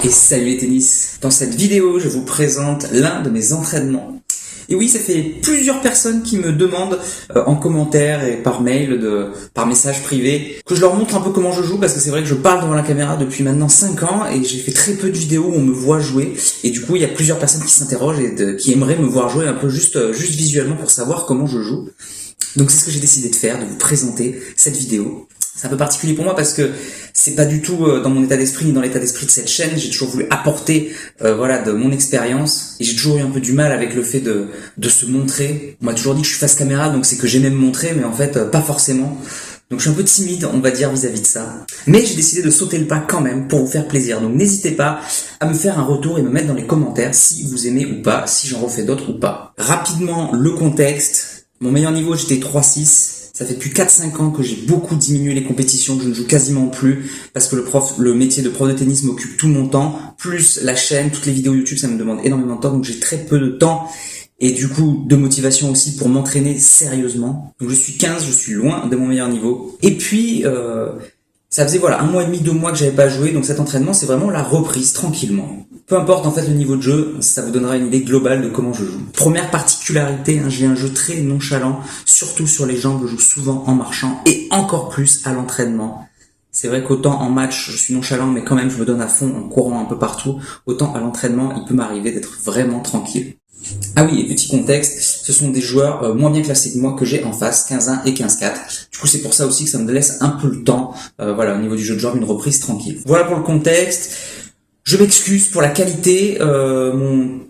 Et salut les tennis. Dans cette vidéo, je vous présente l'un de mes entraînements. Et oui, ça fait plusieurs personnes qui me demandent en commentaire et par mail, par message privé, que je leur montre un peu comment je joue, parce que c'est vrai que je parle devant la caméra depuis maintenant 5 ans et j'ai fait très peu de vidéos où on me voit jouer. Et du coup, il y a plusieurs personnes qui s'interrogent et qui aimeraient me voir jouer un peu juste visuellement pour savoir comment je joue. Donc c'est ce que j'ai décidé de faire, de vous présenter cette vidéo. C'est un peu particulier pour moi parce que c'est pas du tout dans mon état d'esprit ni dans l'état d'esprit de cette chaîne. J'ai toujours voulu apporter de mon expérience et j'ai toujours eu un peu du mal avec le fait de se montrer. On m'a toujours dit que je suis face caméra, donc c'est que j'aimais me montrer, mais en fait pas forcément. Donc je suis un peu timide, on va dire, vis-à-vis de ça. Mais j'ai décidé de sauter le pas quand même pour vous faire plaisir. Donc n'hésitez pas à me faire un retour et me mettre dans les commentaires si vous aimez ou pas, si j'en refais d'autres ou pas. Rapidement, le contexte. Mon meilleur niveau, j'étais 3-6. Ça fait depuis 4-5 ans que j'ai beaucoup diminué les compétitions, que je ne joue quasiment plus, parce que le métier de prof de tennis m'occupe tout mon temps, plus la chaîne, toutes les vidéos YouTube, ça me demande énormément de temps, donc j'ai très peu de temps, et du coup, de motivation aussi pour m'entraîner sérieusement. Donc je suis 15, je suis loin de mon meilleur niveau. Et puis, ça faisait 1 mois et demi, 2 mois que j'avais pas joué, donc cet entraînement, c'est vraiment la reprise, tranquillement. Peu importe en fait le niveau de jeu, ça vous donnera une idée globale de comment je joue. Première particularité, j'ai un jeu très nonchalant, surtout sur les jambes, je joue souvent en marchant et encore plus à l'entraînement. C'est vrai qu'autant en match, je suis nonchalant, mais quand même je me donne à fond en courant un peu partout, autant à l'entraînement, il peut m'arriver d'être vraiment tranquille. Ah oui, et petit contexte, ce sont des joueurs moins bien classés que moi que j'ai en face, 15-1 et 15-4. Du coup, c'est pour ça aussi que ça me laisse un peu le temps, au niveau du jeu de jambes, une reprise tranquille. Voilà pour le contexte. Je m'excuse pour la qualité, mon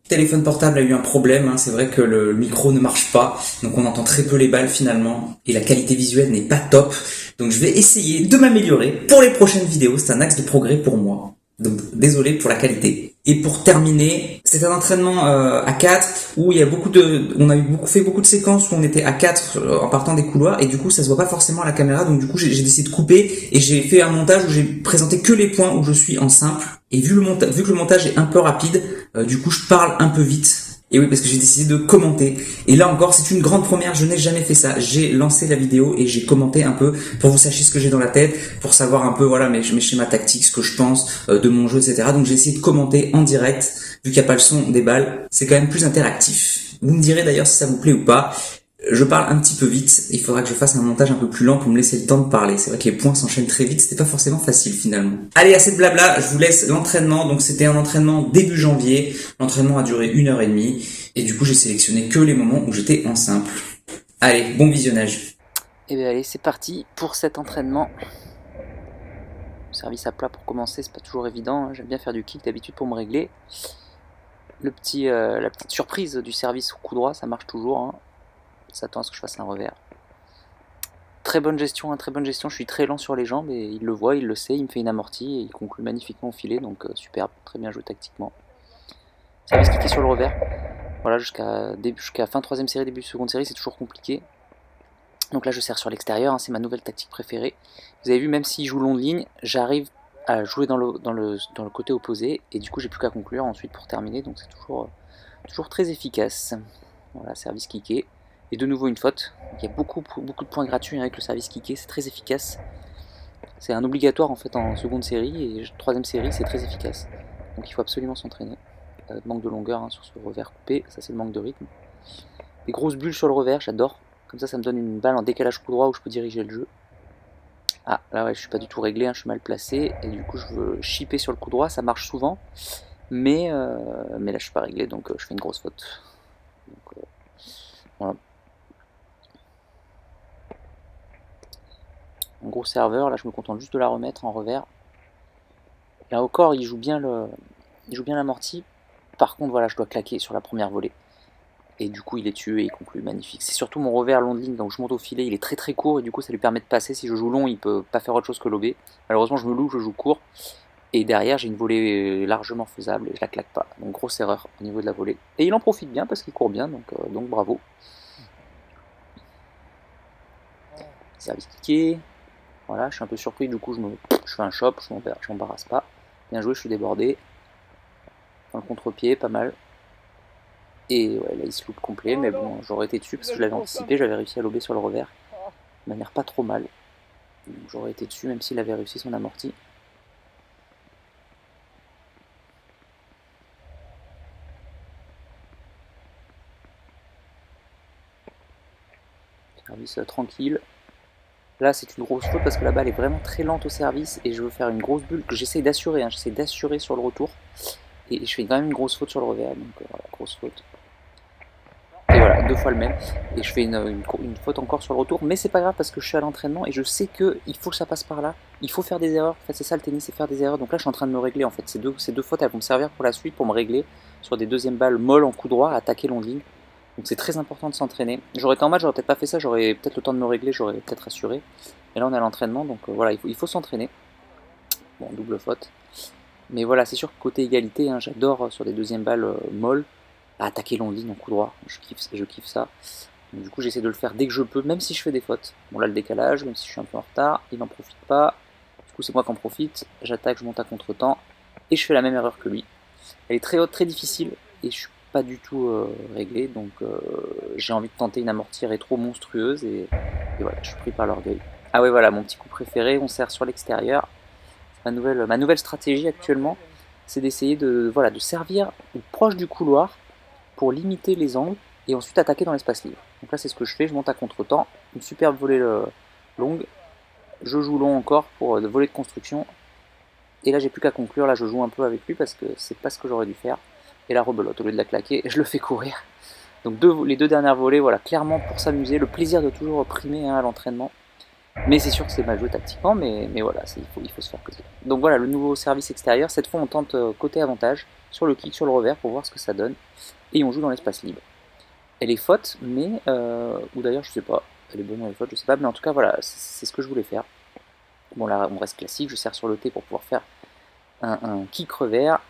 téléphone portable a eu un problème, c'est vrai que le micro ne marche pas, donc on entend très peu les balles finalement, et la qualité visuelle n'est pas top, donc je vais essayer de m'améliorer pour les prochaines vidéos, c'est un axe de progrès pour moi. Donc désolé pour la qualité. Et pour terminer, c'est un entraînement à 4 où on a fait beaucoup de séquences où on était à 4 en partant des couloirs et du coup ça se voit pas forcément à la caméra, donc du coup j'ai décidé de couper et j'ai fait un montage où j'ai présenté que les points où je suis en simple. Et vu que le montage est un peu rapide, du coup je parle un peu vite. Et oui, parce que j'ai décidé de commenter. Et là encore, c'est une grande première, je n'ai jamais fait ça. J'ai lancé la vidéo et j'ai commenté un peu pour que vous sachiez ce que j'ai dans la tête, pour savoir un peu mes schémas tactiques, ce que je pense de mon jeu, etc. Donc j'ai essayé de commenter en direct, vu qu'il n'y a pas le son des balles. C'est quand même plus interactif. Vous me direz d'ailleurs si ça vous plaît ou pas. Je parle un petit peu vite, il faudra que je fasse un montage un peu plus lent pour me laisser le temps de parler. C'est vrai que les points s'enchaînent très vite, c'était pas forcément facile finalement. Allez, assez de blabla, je vous laisse l'entraînement. Donc c'était un entraînement début janvier, l'entraînement a duré 1h30, et du coup j'ai sélectionné que les moments où j'étais en simple. Allez, bon visionnage. Et bien allez, c'est parti pour cet entraînement. Service à plat pour commencer, c'est pas toujours évident, j'aime bien faire du kick d'habitude pour me régler. La petite surprise du service au coup droit, ça marche toujours, Ça attend à ce que je fasse un revers. Très bonne gestion, je suis très lent sur les jambes et il le voit, il le sait, il me fait une amortie et il conclut magnifiquement au filet, donc superbe, très bien joué tactiquement. Service kické sur le revers, voilà, jusqu'à fin 3ème série, début 2ème série, c'est toujours compliqué. Donc là je serre sur l'extérieur, c'est ma nouvelle tactique préférée. Vous avez vu, même s'il joue long de ligne, j'arrive à jouer dans le côté opposé et du coup j'ai plus qu'à conclure ensuite pour terminer, donc c'est toujours très efficace. Voilà, service kické. Et de nouveau une faute. Il y a beaucoup de points gratuits avec le service kické, c'est très efficace. C'est un obligatoire en fait en seconde série et 3ème série c'est très efficace. Donc il faut absolument s'entraîner. Manque de longueur sur ce revers coupé, ça c'est le manque de rythme. Des grosses bulles sur le revers, j'adore. Comme ça me donne une balle en décalage coup droit où je peux diriger le jeu. Ah là ouais, je suis pas du tout réglé, je suis mal placé et du coup je veux chipper sur le coup droit, ça marche souvent. Mais là je suis pas réglé, donc je fais une grosse faute. Donc, voilà. Un gros serveur, là je me contente juste de la remettre en revers. Là au corps il joue bien l'amorti. Par contre voilà, je dois claquer sur la première volée. Et du coup il est tué et il conclut magnifique. C'est surtout mon revers long de ligne, donc je monte au filet, il est très court et du coup ça lui permet de passer. Si je joue long, il peut pas faire autre chose que lober. Malheureusement je me loupe, je joue court. Et derrière j'ai une volée largement faisable et je la claque pas. Donc grosse erreur au niveau de la volée. Et il en profite bien parce qu'il court bien, donc bravo. Service kické. Voilà, je suis un peu surpris, du coup je fais un chop, je m'embarrasse pas. Bien joué, je suis débordé. Dans le contre-pied, pas mal. Et ouais, là il se loupe complet, mais bon, j'aurais été dessus parce que je l'avais anticipé, j'avais réussi à lober sur le revers. De manière pas trop mal. Donc j'aurais été dessus même s'il avait réussi son amorti. Service tranquille. Là, c'est une grosse faute parce que la balle est vraiment très lente au service et je veux faire une grosse bulle que j'essaie d'assurer. Hein, j'essaie d'assurer sur le retour. Et je fais quand même une grosse faute sur le revers. Donc voilà, grosse faute. Et voilà, 2 fois le même. Et je fais une faute encore sur le retour. Mais c'est pas grave parce que je suis à l'entraînement et je sais qu'il faut que ça passe par là. Il faut faire des erreurs. En fait, c'est ça le tennis, c'est faire des erreurs. Donc là, je suis en train de me régler. En fait, ces deux fautes, elles vont me servir pour la suite, pour me régler sur des deuxièmes balles molles en coup droit, à attaquer longue ligne. Donc c'est très important de s'entraîner. J'aurais été en match, j'aurais peut-être pas fait ça. J'aurais peut-être le temps de me régler, j'aurais peut-être assuré. Et là, on est à l'entraînement. Donc voilà, il faut s'entraîner. Bon, double faute. Mais voilà, c'est sûr que côté égalité, hein, j'adore sur des deuxièmes balles molles attaquer longue ligne en coup droit. Je kiffe ça. Donc, du coup, j'essaie de le faire dès que je peux, même si je fais des fautes. Bon, là, le décalage, même si je suis un peu en retard, il n'en profite pas. Du coup, c'est moi qui en profite. J'attaque, je monte à contre-temps. Et je fais la même erreur que lui. Elle est très haute, très difficile. Et je suis pas du tout réglé. Donc, j'ai envie de tenter une amortie rétro monstrueuse. Et voilà, je suis pris par l'orgueil. Ah ouais, voilà, mon petit coup préféré. On sert sur l'extérieur. Ma nouvelle stratégie actuellement, c'est d'essayer de servir proche du couloir pour limiter les angles et ensuite attaquer dans l'espace libre. Donc là, c'est ce que je fais, je monte à contre-temps, une superbe volée longue, je joue long encore pour voler de construction, et là, j'ai plus qu'à conclure, là, je joue un peu avec lui parce que c'est pas ce que j'aurais dû faire, et la rebelote, au lieu de la claquer, je le fais courir. Donc les deux dernières volées, voilà, clairement pour s'amuser, le plaisir de toujours primer à l'entraînement, mais c'est sûr que c'est mal joué tactiquement, mais voilà, il faut se faire plaisir. Donc voilà, le nouveau service extérieur, cette fois on tente côté avantage, sur le kick, sur le revers, pour voir ce que ça donne, et on joue dans l'espace libre. Elle est faute, mais ou d'ailleurs je sais pas, elle est bonne ou elle est faute, je sais pas, mais en tout cas voilà, c'est ce que je voulais faire. Bon là on reste classique, je serre sur le T pour pouvoir faire un kick revers,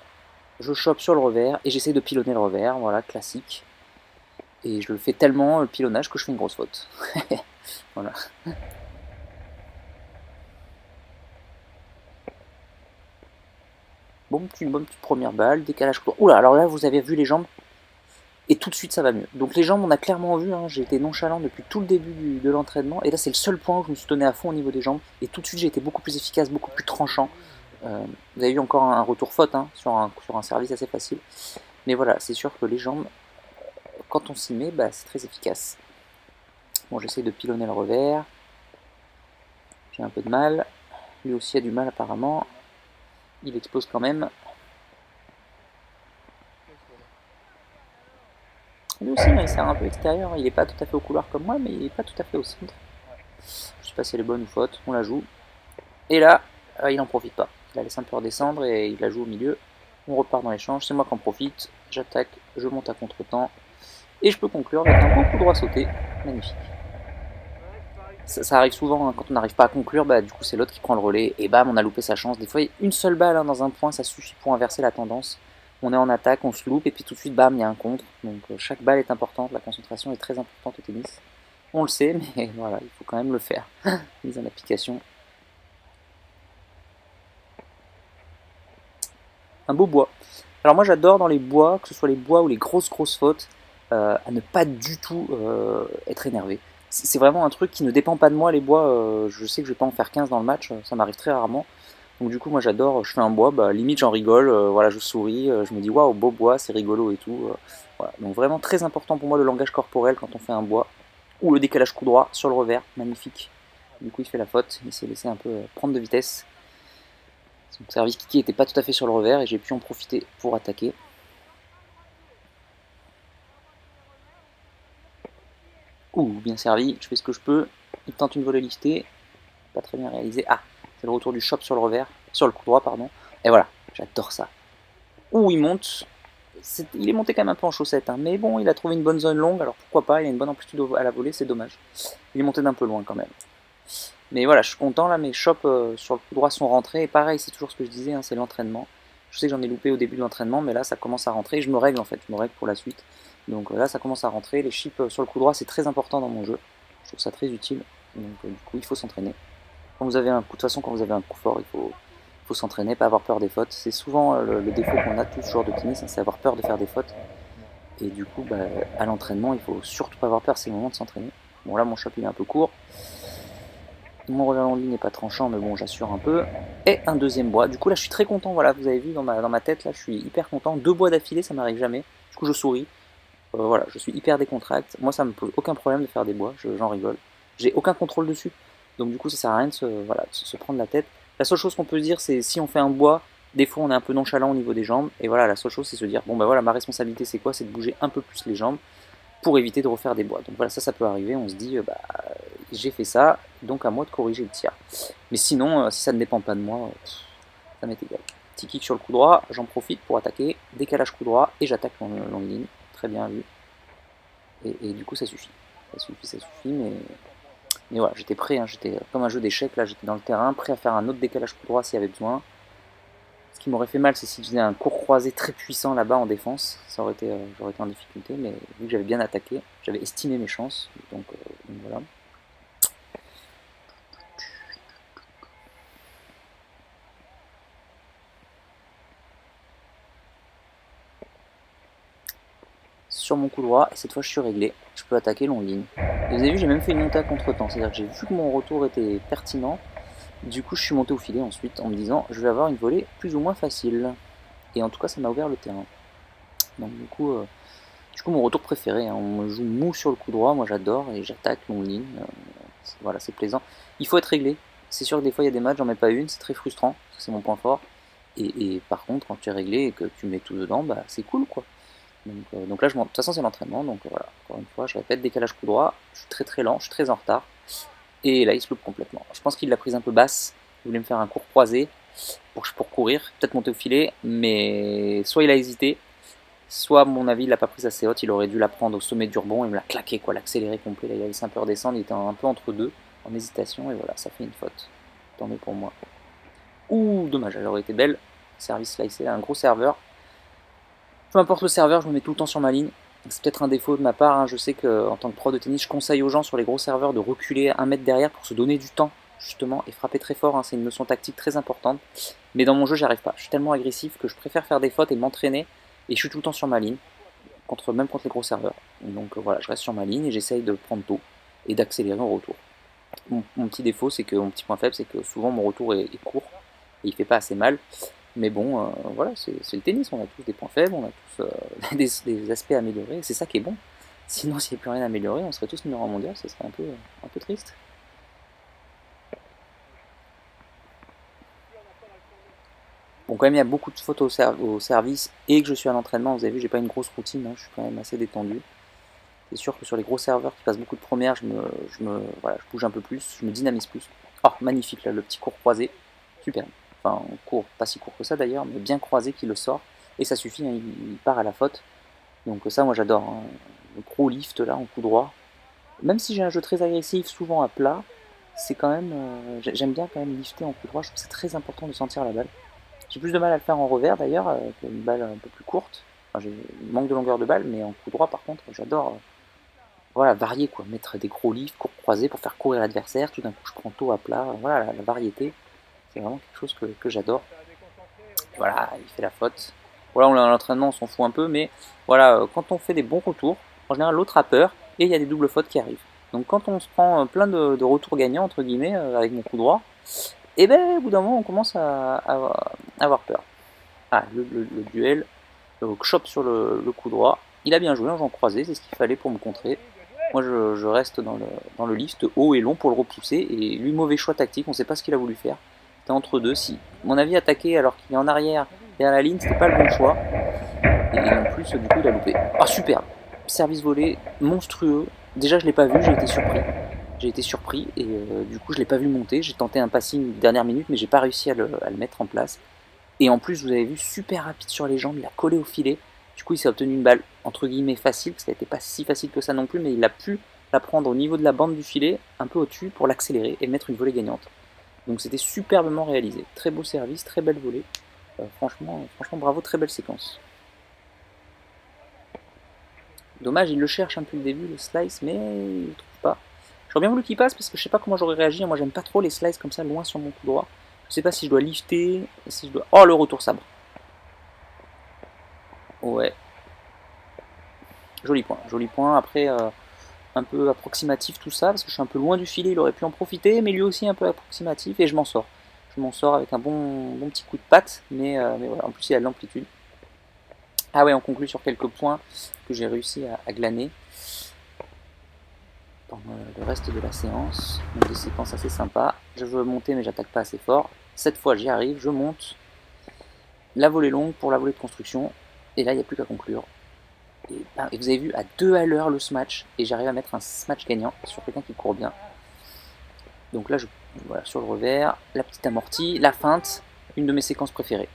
je chope sur le revers et j'essaie de pilonner le revers, voilà, classique. Et je le fais tellement le pilonnage que je fais une grosse faute. Voilà. Bonne petite première balle, décalage. Oula, alors là vous avez vu les jambes, et tout de suite ça va mieux. Donc les jambes, on a clairement vu, hein, j'ai été nonchalant depuis tout le début de l'entraînement, et là c'est le seul point où je me suis donné à fond au niveau des jambes, et tout de suite j'ai été beaucoup plus efficace, beaucoup plus tranchant. Vous avez eu encore un retour faute hein, sur un service assez facile, mais voilà, c'est sûr que les jambes, quand on s'y met, bah, c'est très efficace. Bon, j'essaie de pilonner le revers, j'ai un peu de mal, lui aussi a du mal apparemment, il explose quand même. Lui aussi, il sert un peu extérieur, il n'est pas tout à fait au couloir comme moi, mais il n'est pas tout à fait au centre. Je sais pas si elle est bonne ou faute, on la joue. Et là, il n'en profite pas. Il la laisse un peu redescendre et il la joue au milieu. On repart dans l'échange, c'est moi qui en profite. J'attaque, je monte à contre-temps. Et je peux conclure avec un beau coup droit sauté. Magnifique. Ça arrive souvent, hein, quand on n'arrive pas à conclure, bah, du coup c'est l'autre qui prend le relais. Et bam, on a loupé sa chance. Des fois, une seule balle hein, dans un point, ça suffit pour inverser la tendance. On est en attaque, on se loupe, et puis tout de suite, bam, il y a un contre. Donc chaque balle est importante, la concentration est très importante au tennis. On le sait, mais voilà, il faut quand même le faire. Mise en application. Un beau bois. Alors moi j'adore dans les bois, que ce soit les bois ou les grosses fautes, à ne pas du tout être énervé. C'est vraiment un truc qui ne dépend pas de moi les bois, je sais que je vais pas en faire 15 dans le match, ça m'arrive très rarement. Donc du coup moi j'adore, je fais un bois, bah, limite j'en rigole, voilà, je souris, je me dis waouh beau bois, c'est rigolo et tout. Voilà. Donc vraiment très important pour moi le langage corporel quand on fait un bois. Ou le décalage coup droit sur le revers, magnifique. Du coup il fait la faute, il s'est laissé un peu prendre de vitesse. Son service kiki n'était pas tout à fait sur le revers et j'ai pu en profiter pour attaquer. Ouh, bien servi, je fais ce que je peux. Il tente une volée liftée, pas très bien réalisé. Ah, c'est le retour du chop sur le revers, sur le coup droit, pardon. Et voilà, j'adore ça. Ouh, il monte. Il est monté quand même un peu en chaussette, hein. Mais bon, il a trouvé une bonne zone longue, alors pourquoi pas, il a une bonne amplitude à la volée, c'est dommage. Il est monté d'un peu loin quand même. Mais voilà, je suis content là, mes chops sur le coup droit sont rentrés. Et pareil, c'est toujours ce que je disais, hein, c'est l'entraînement. Je sais que j'en ai loupé au début de l'entraînement, mais là ça commence à rentrer. Et je me règle en fait, je me règle pour la suite. Donc là ça commence à rentrer. Les chips sur le coup droit, c'est très important dans mon jeu. Je trouve ça très utile. Donc du coup, il faut s'entraîner. Quand vous avez un coup, de toute façon, quand vous avez un coup fort, il faut s'entraîner, pas avoir peur des fautes. C'est souvent le défaut qu'on a tous joueurs de tennis, hein, c'est avoir peur de faire des fautes. Et du coup, bah, à l'entraînement, il faut surtout pas avoir peur, c'est le moment de s'entraîner. Bon là, mon chop il est un peu court. Mon revers en ligne n'est pas tranchant, mais bon, j'assure un peu. Et un deuxième bois. Du coup, là, je suis très content. Voilà, vous avez vu dans ma tête, là, je suis hyper content. 2 bois d'affilée, ça m'arrive jamais. Du coup, je souris. Voilà, je suis hyper décontracté. Moi, ça me pose aucun problème de faire des bois. J'en rigole. j'ai aucun contrôle dessus. Donc du coup ça sert à rien de se prendre la tête. La seule chose qu'on peut se dire, c'est si on fait un bois, des fois on est un peu nonchalant au niveau des jambes, et voilà, la seule chose c'est se dire, bon bah voilà, ma responsabilité c'est quoi? C'est de bouger un peu plus les jambes pour éviter de refaire des bois. Donc voilà, ça peut arriver, on se dit, bah j'ai fait ça, donc à moi de corriger le tir. Mais sinon, si ça ne dépend pas de moi, ça m'est égal. Petit kick sur le coup droit, j'en profite pour attaquer, décalage coup droit, et j'attaque longue ligne, très bien vu. Et du coup ça suffit. Ça suffit, mais voilà, j'étais prêt, hein, j'étais comme un jeu d'échecs, là j'étais dans le terrain, prêt à faire un autre décalage coup droit s'il y avait besoin. Ce qui m'aurait fait mal, c'est si je faisais un court croisé très puissant là-bas en défense, j'aurais été en difficulté, mais vu que j'avais bien attaqué, j'avais estimé mes chances, donc voilà. Sur mon coup droit, et cette fois je suis réglé, je peux attaquer longue ligne. Et vous avez vu, j'ai même fait une montée à contre-temps, c'est-à-dire que j'ai vu que mon retour était pertinent, du coup je suis monté au filet ensuite en me disant je vais avoir une volée plus ou moins facile. Et en tout cas ça m'a ouvert le terrain. Donc du coup mon retour préféré, hein, on joue mou sur le coup droit, moi j'adore, et j'attaque longue ligne, voilà c'est plaisant. Il faut être réglé, c'est sûr que des fois il y a des matchs, j'en mets pas une, c'est très frustrant, parce que c'est mon point fort. Et par contre quand tu es réglé et que tu mets tout dedans, bah c'est cool quoi. Donc là, de toute façon, c'est l'entraînement. Donc voilà, encore une fois, je répète, décalage coup droit. Je suis très lent, je suis très en retard. Et là, il se loupe complètement. Je pense qu'il l'a prise un peu basse. Il voulait me faire un court croisé pour courir, peut-être monter au filet. Mais soit il a hésité, soit, à mon avis, il l'a pas prise assez haute. Il aurait dû la prendre au sommet du rebond et me la claquer, quoi, l'accélérer complet. Là, il a laissé un peu redescendre. Il était un peu entre deux, en hésitation. Et voilà, ça fait une faute. Tant mieux pour moi. Ouh, dommage, elle aurait été belle. Service slicé, un gros serveur. Peu importe le serveur, je me mets tout le temps sur ma ligne. C'est peut-être un défaut de ma part, hein. Je sais qu'en tant que pro de tennis, je conseille aux gens sur les gros serveurs de reculer 1 mètre derrière pour se donner du temps, justement, et frapper très fort, hein. C'est une notion tactique très importante. Mais dans mon jeu, j'y arrive pas. Je suis tellement agressif que je préfère faire des fautes et m'entraîner, et je suis tout le temps sur ma ligne, même contre les gros serveurs. Donc voilà, je reste sur ma ligne et j'essaye de prendre tôt et d'accélérer au retour. Mon petit défaut, mon petit point faible, c'est que souvent mon retour est court et il fait pas assez mal. Mais bon, voilà, c'est le tennis, on a tous des points faibles, on a tous des aspects à améliorer, c'est ça qui est bon. Sinon, s'il n'y avait plus rien à améliorer, on serait tous numéro 1 mondial, ce serait un peu triste. Bon, quand même, il y a beaucoup de fautes au service et que je suis à l'entraînement, vous avez vu, j'ai pas une grosse routine, hein, je suis quand même assez détendu. C'est sûr que sur les gros serveurs qui passent beaucoup de premières, voilà, je bouge un peu plus, je me dynamise plus. Oh, magnifique, là, le petit court croisé, super. Enfin, court, pas si court que ça d'ailleurs, mais bien croisé qui le sort. Et ça suffit, hein, il part à la faute. Donc ça, moi j'adore. Hein. Le gros lift là, en coup droit. Même si j'ai un jeu très agressif, souvent à plat, c'est quand même... j'aime bien quand même lifter en coup droit. Je trouve que c'est très important de sentir la balle. J'ai plus de mal à le faire en revers d'ailleurs, avec une balle un peu plus courte. Enfin, j'ai manque de longueur de balle, mais en coup droit par contre, j'adore... voilà, varier quoi, mettre des gros lifts, courts croisés pour faire courir l'adversaire. Tout d'un coup, je prends tôt à plat. Voilà, la variété. C'est vraiment quelque chose que j'adore. Voilà, il fait la faute. Voilà, l'entraînement, on s'en fout un peu, mais voilà, quand on fait des bons retours, en général, l'autre a peur et il y a des doubles fautes qui arrivent. Donc quand on se prend plein de retours gagnants, entre guillemets, avec mon coup droit, et ben au bout d'un moment, on commence à avoir peur. Ah, le duel, chop sur le coup droit. Il a bien joué, en jambes croisées, c'est ce qu'il fallait pour me contrer. Moi, je reste dans le lift haut et long pour le repousser, et lui, mauvais choix tactique, on ne sait pas ce qu'il a voulu faire. C'était entre deux. Si, mon avis, attaquer alors qu'il est en arrière derrière la ligne, c'était pas le bon choix. Et en plus, du coup, il a loupé. Ah, superbe. Service volé, monstrueux. Déjà, je l'ai pas vu, j'ai été surpris. J'ai été surpris et du coup, je l'ai pas vu monter. J'ai tenté un passing dernière minute, mais j'ai pas réussi à le mettre en place. Et en plus, vous avez vu, super rapide sur les jambes, il a collé au filet. Du coup, il s'est obtenu une balle entre guillemets facile, parce qu'elle n'était pas si facile que ça non plus, mais il a pu la prendre au niveau de la bande du filet, un peu au-dessus, pour l'accélérer et mettre une volée gagnante. Donc c'était superbement réalisé. Très beau service, très belle volée. Franchement, bravo, très belle séquence. Dommage, il le cherche un peu le début, le slice, mais il ne trouve pas. J'aurais bien voulu qu'il passe parce que je sais pas comment j'aurais réagi. Moi, j'aime pas trop les slices comme ça, loin sur mon coup droit. Je sais pas si je dois lifter, si je dois... Oh, le retour sabre. Ouais. Joli point, joli point. Après, un peu approximatif tout ça, parce que je suis un peu loin du filet, il aurait pu en profiter, mais lui aussi un peu approximatif, et je m'en sors. Je m'en sors avec un bon petit coup de patte, mais voilà, en plus il a de l'amplitude. Ah ouais, on conclut sur quelques points que j'ai réussi à glaner. pendant le reste de la séance. Donc des séquences assez sympas. Je veux monter mais j'attaque pas assez fort. Cette fois j'y arrive, je monte. La volée longue pour la volée de construction. Et là il n'y a plus qu'à conclure. Et vous avez vu à 2 à l'heure le smash. Et j'arrive à mettre un smash gagnant sur quelqu'un qui court bien. Donc là voilà, sur le revers, la petite amortie, la feinte, une de mes séquences préférées.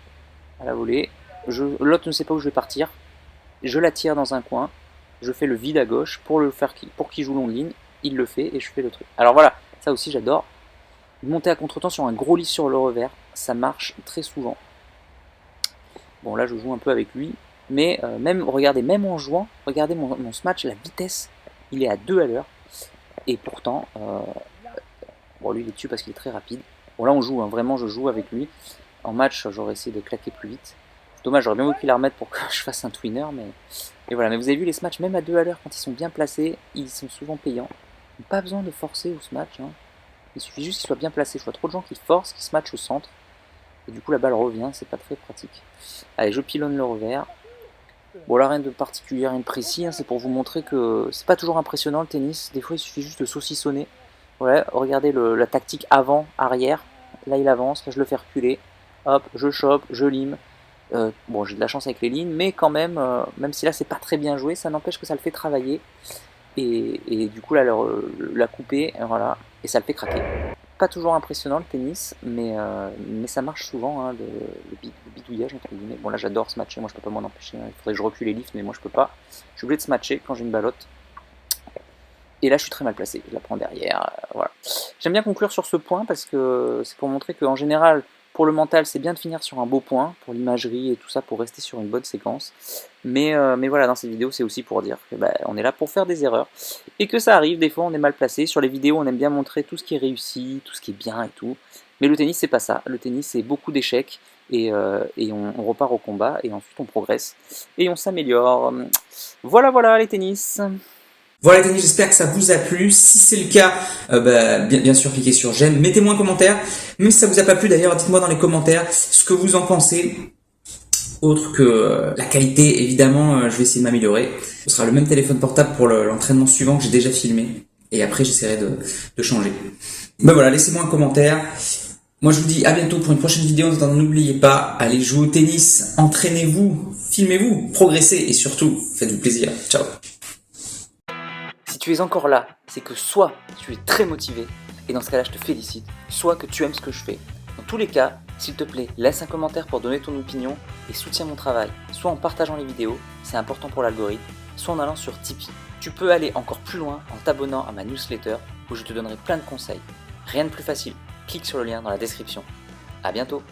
À la volée, l'autre ne sait pas où je vais partir. Je la tire dans un coin. Je fais le vide à gauche pour qu'il joue longue ligne. Il le fait et je fais le truc. Alors voilà, ça aussi j'adore. Monter à contre-temps sur un gros lit sur le revers, ça marche très souvent. Bon là je joue un peu avec lui. Mais regardez, même en jouant, regardez mon smash, la vitesse, il est à 2 à l'heure. Et pourtant, bon lui il est dessus parce qu'il est très rapide. Bon là on joue, hein, vraiment je joue avec lui. En match j'aurais essayé de claquer plus vite. Dommage, j'aurais bien voulu qu'il la remette pour que je fasse un twinner, mais... Et voilà, mais vous avez vu les smatchs, même à 2 à l'heure, quand ils sont bien placés, ils sont souvent payants. Pas besoin de forcer au smatch, hein. Il suffit juste qu'ils soient bien placés. Je vois trop de gens qui forcent, qui smatchent au centre. Et du coup la balle revient, c'est pas très pratique. Allez, je pilonne le revers. Bon là rien de particulier, rien de précis, hein, c'est pour vous montrer que c'est pas toujours impressionnant le tennis. Des fois il suffit juste de saucissonner. Voilà, regardez la tactique avant-arrière. Là il avance, là je le fais reculer. Hop, je chope, je lime. Bon, j'ai de la chance avec les lignes, mais quand même, même si là c'est pas très bien joué, ça n'empêche que ça le fait travailler. Et du coup, là, la couper, voilà, et ça le fait craquer. Pas toujours impressionnant le tennis, mais ça marche souvent, hein, le bidouillage entre guillemets. Bon, là j'adore se matcher, moi je peux pas m'en empêcher. Hein. Il faudrait que je recule les lifts, mais moi je peux pas. Je suis obligé de se matcher quand j'ai une ballotte. Et là je suis très mal placé, je la prends derrière, voilà. J'aime bien conclure sur ce point parce que c'est pour montrer qu'en général, pour le mental, c'est bien de finir sur un beau point, pour l'imagerie et tout ça, pour rester sur une bonne séquence. Mais voilà, dans cette vidéo, c'est aussi pour dire que on est là pour faire des erreurs. Et que ça arrive, des fois on est mal placé. Sur les vidéos, on aime bien montrer tout ce qui est réussi, tout ce qui est bien et tout. Mais le tennis, c'est pas ça. Le tennis, c'est beaucoup d'échecs. Et on repart au combat, et ensuite on progresse. Et on s'améliore. Voilà les tennis. Voilà les amis, j'espère que ça vous a plu. Si c'est le cas, bien sûr cliquez sur j'aime, mettez-moi un commentaire. Même si ça vous a pas plu d'ailleurs, dites-moi dans les commentaires ce que vous en pensez. Autre que la qualité, évidemment, je vais essayer de m'améliorer. Ce sera le même téléphone portable pour l'entraînement suivant que j'ai déjà filmé. Et après j'essaierai de changer. Ben voilà, laissez-moi un commentaire. Moi je vous dis à bientôt pour une prochaine vidéo. En attendant, n'oubliez pas, allez jouer au tennis, entraînez-vous, filmez-vous, progressez et surtout, faites-vous plaisir. Ciao. Si tu es encore là, c'est que soit tu es très motivé, et dans ce cas-là je te félicite, soit que tu aimes ce que je fais. Dans tous les cas, s'il te plaît, laisse un commentaire pour donner ton opinion et soutiens mon travail, soit en partageant les vidéos, c'est important pour l'algorithme, soit en allant sur Tipeee. Tu peux aller encore plus loin en t'abonnant à ma newsletter où je te donnerai plein de conseils. Rien de plus facile, clique sur le lien dans la description. À bientôt.